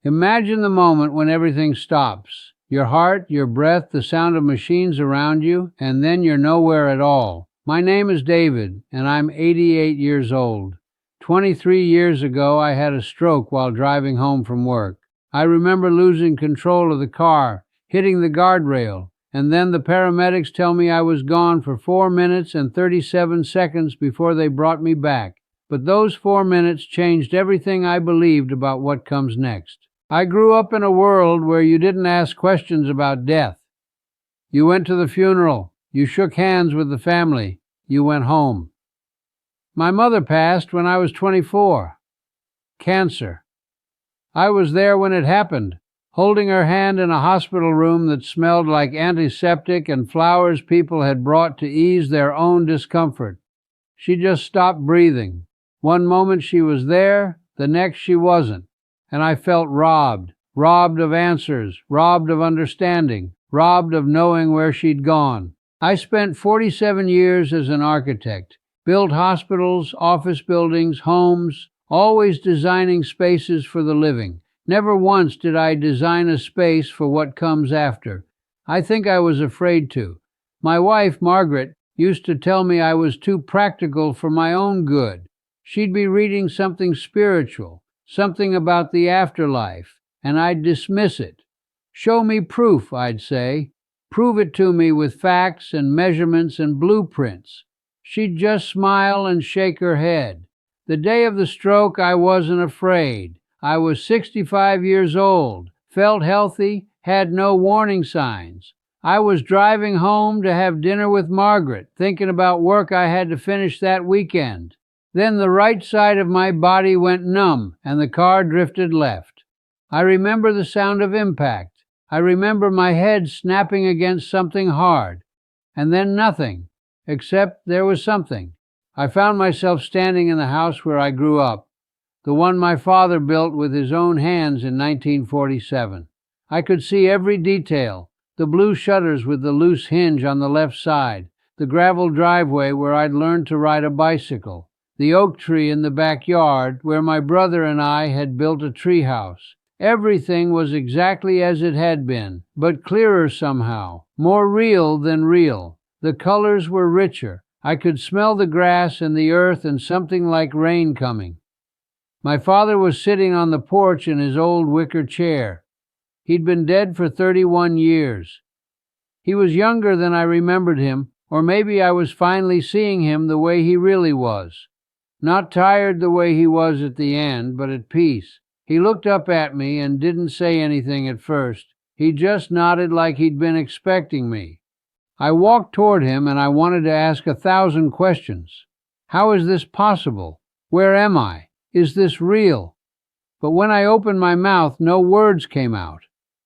Imagine the moment when everything stops. Your heart, your breath, the sound of machines around you, and then you're nowhere at all. My name is David, and I'm 88 years old. 23 years ago, I had a stroke while driving home from work. I remember losing control of the car, hitting the guardrail, and then the paramedics tell me I was gone for 4 minutes and 37 seconds before they brought me back. But those 4 minutes changed everything I believed about what comes next. I grew up in a world where you didn't ask questions about death. You went to the funeral. You shook hands with the family. You went home. My mother passed when I was 24. Cancer. I was there when it happened, holding her hand in a hospital room that smelled like antiseptic and flowers people had brought to ease their own discomfort. She just stopped breathing. One moment she was there, the next she wasn't, and I felt robbed of answers, robbed of understanding, robbed of knowing where she'd gone. I spent 47 years as an architect, built hospitals, office buildings, homes, always designing spaces for the living. Never once did I design a space for what comes after. I think I was afraid to. My wife, Margaret, used to tell me I was too practical for my own good. She'd be reading something spiritual, something about the afterlife, and I'd dismiss it. Show me proof, I'd say. Prove it to me with facts and measurements and blueprints. She'd just smile and shake her head. The day of the stroke, I wasn't afraid. I was 65 years old, felt healthy, had no warning signs. I was driving home to have dinner with Margaret, thinking about work I had to finish that weekend. Then the right side of my body went numb, and the car drifted left. I remember the sound of impact. I remember my head snapping against something hard. And then nothing, except there was something. I found myself standing in the house where I grew up, the one my father built with his own hands in 1947. I could see every detail, the blue shutters with the loose hinge on the left side, the gravel driveway where I'd learned to ride a bicycle, the oak tree in the backyard where my brother and I had built a treehouse. Everything was exactly as it had been, but clearer somehow, more real than real. The colors were richer. I could smell the grass and the earth and something like rain coming. My father was sitting on the porch in his old wicker chair. He'd been dead for 31 years. He was younger than I remembered him, or maybe I was finally seeing him the way he really was. Not tired the way he was at the end, but at peace. He looked up at me and didn't say anything at first. He just nodded like he'd been expecting me. I walked toward him and I wanted to ask 1,000 questions. How is this possible? Where am I? Is this real? But when I opened my mouth, no words came out.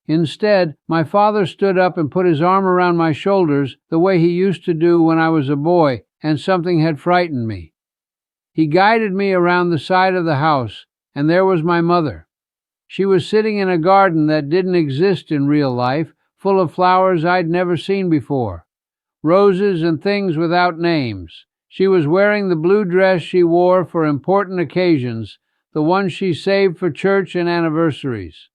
Instead, my father stood up and put his arm around my shoulders the way he used to do when I was a boy and something had frightened me. He guided me around the side of the house, and there was my mother. She was sitting in a garden that didn't exist in real life, full of flowers I'd never seen before, roses and things without names. She was wearing the blue dress she wore for important occasions, the one she saved for church and anniversaries.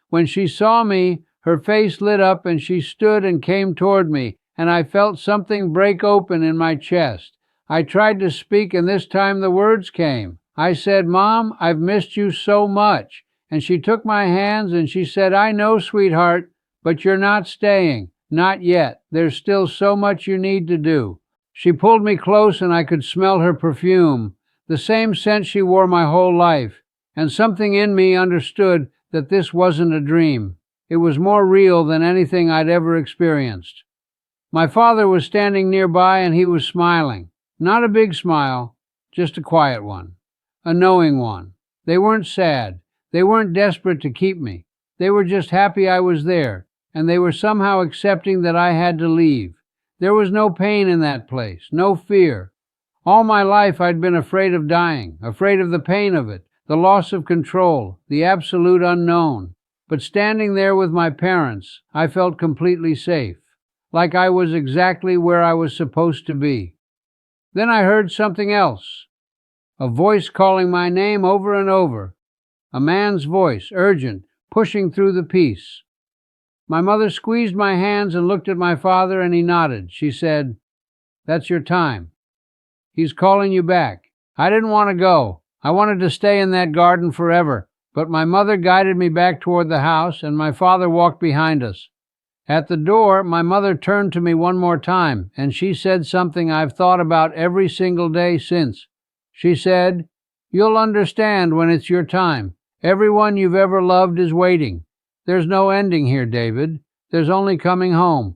When she saw me, her face lit up and she stood and came toward me, and I felt something break open in my chest. I tried to speak, and this time the words came. I said, "Mom, I've missed you so much." And she took my hands and she said, "I know, sweetheart, but you're not staying. Not yet. There's still so much you need to do." She pulled me close and I could smell her perfume, the same scent she wore my whole life. And something in me understood that this wasn't a dream. It was more real than anything I'd ever experienced. My father was standing nearby and he was smiling. Not a big smile, just a quiet one. A knowing one. They weren't sad. They weren't desperate to keep me. They were just happy I was there, and they were somehow accepting that I had to leave. There was no pain in that place, no fear. All my life I'd been afraid of dying, afraid of the pain of it, the loss of control, the absolute unknown. But standing there with my parents, I felt completely safe, like I was exactly where I was supposed to be. Then I heard something else. A voice calling my name over and over. A man's voice, urgent, pushing through the peace. My mother squeezed my hands and looked at my father, and he nodded. She said, "That's your time. He's calling you back." I didn't want to go. I wanted to stay in that garden forever. But my mother guided me back toward the house, and my father walked behind us. At the door, my mother turned to me one more time, and she said something I've thought about every single day since. She said, "You'll understand when it's your time. Everyone you've ever loved is waiting. There's no ending here, David. There's only coming home."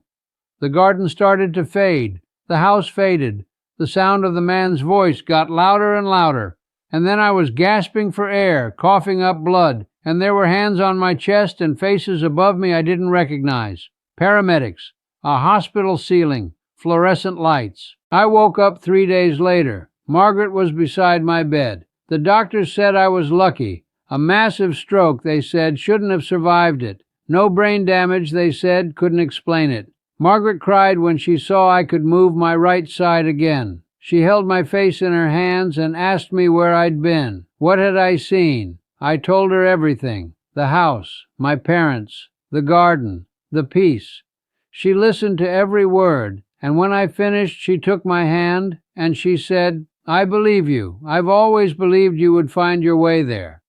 The garden started to fade. The house faded. The sound of the man's voice got louder and louder. And then I was gasping for air, coughing up blood, and there were hands on my chest and faces above me I didn't recognize. Paramedics, a hospital ceiling, fluorescent lights. I woke up 3 days later. Margaret was beside my bed. The doctors said I was lucky. A massive stroke, they said, shouldn't have survived it. No brain damage, they said, couldn't explain it. Margaret cried when she saw I could move my right side again. She held my face in her hands and asked me where I'd been. What had I seen? I told her everything. The house, my parents, the garden, the peace. She listened to every word, and when I finished, she took my hand and she said, "I believe you. I've always believed you would find your way there."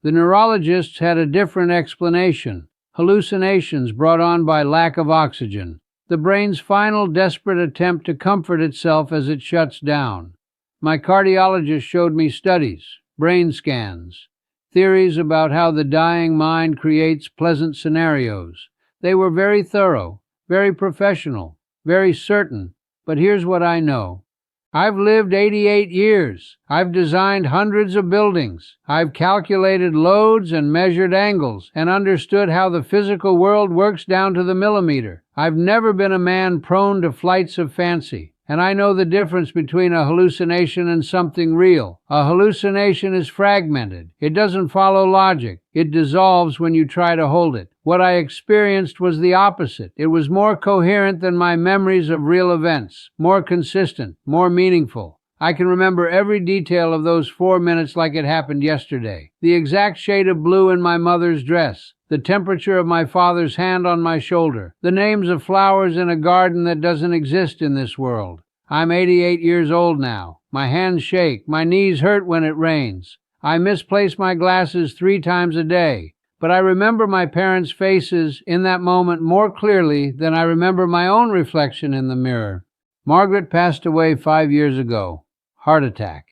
The neurologists had a different explanation. Hallucinations brought on by lack of oxygen. The brain's final desperate attempt to comfort itself as it shuts down. My cardiologist showed me studies, brain scans, theories about how the dying mind creates pleasant scenarios. They were very thorough, very professional, very certain, but here's what I know. I've lived 88 years. I've designed hundreds of buildings. I've calculated loads and measured angles and understood how the physical world works down to the millimeter. I've never been a man prone to flights of fancy, and I know the difference between a hallucination and something real. A hallucination is fragmented. It doesn't follow logic. It dissolves when you try to hold it. What I experienced was the opposite. It was more coherent than my memories of real events, more consistent, more meaningful. I can remember every detail of those 4 minutes like it happened yesterday. The exact shade of blue in my mother's dress, the temperature of my father's hand on my shoulder, the names of flowers in a garden that doesn't exist in this world. I'm 88 years old now. My hands shake. My knees hurt when it rains. I misplace my glasses 3 times a day. But I remember my parents' faces in that moment more clearly than I remember my own reflection in the mirror. Margaret passed away 5 years ago. Heart attack.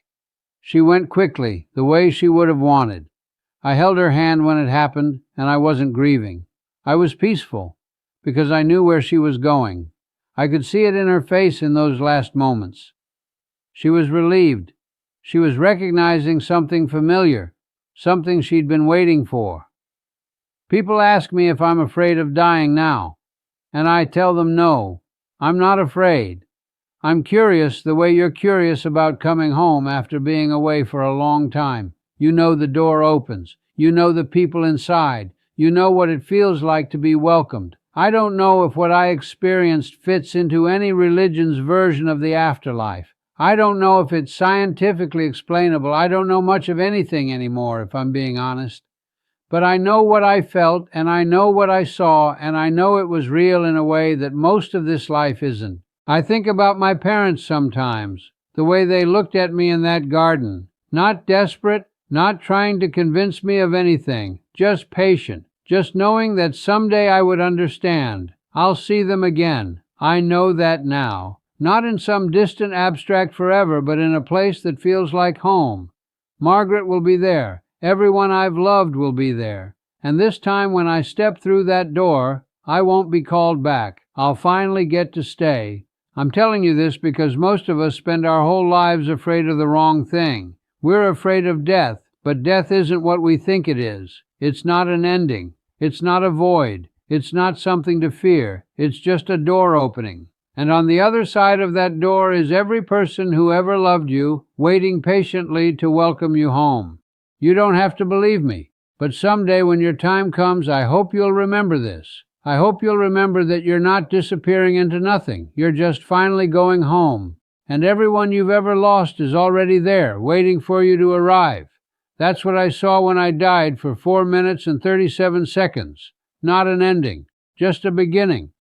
She went quickly, the way she would have wanted. I held her hand when it happened, and I wasn't grieving. I was peaceful, because I knew where she was going. I could see it in her face in those last moments. She was relieved. She was recognizing something familiar, something she'd been waiting for. People ask me if I'm afraid of dying now, and I tell them no, I'm not afraid. I'm curious the way you're curious about coming home after being away for a long time. You know the door opens. You know the people inside. You know what it feels like to be welcomed. I don't know if what I experienced fits into any religion's version of the afterlife. I don't know if it's scientifically explainable. I don't know much of anything anymore, if I'm being honest. But I know what I felt, and I know what I saw, and I know it was real in a way that most of this life isn't. I think about my parents sometimes, the way they looked at me in that garden. Not desperate, not trying to convince me of anything, just patient, just knowing that someday I would understand. I'll see them again. I know that now. Not in some distant abstract forever, but in a place that feels like home. Margaret will be there. Everyone I've loved will be there. And this time when I step through that door, I won't be called back. I'll finally get to stay. I'm telling you this because most of us spend our whole lives afraid of the wrong thing. We're afraid of death, but death isn't what we think it is. It's not an ending. It's not a void. It's not something to fear. It's just a door opening. And on the other side of that door is every person who ever loved you, waiting patiently to welcome you home. You don't have to believe me, but someday when your time comes, I hope you'll remember this. I hope you'll remember that you're not disappearing into nothing. You're just finally going home. And everyone you've ever lost is already there, waiting for you to arrive. That's what I saw when I died for 4 minutes and 37 seconds. Not an ending, just a beginning.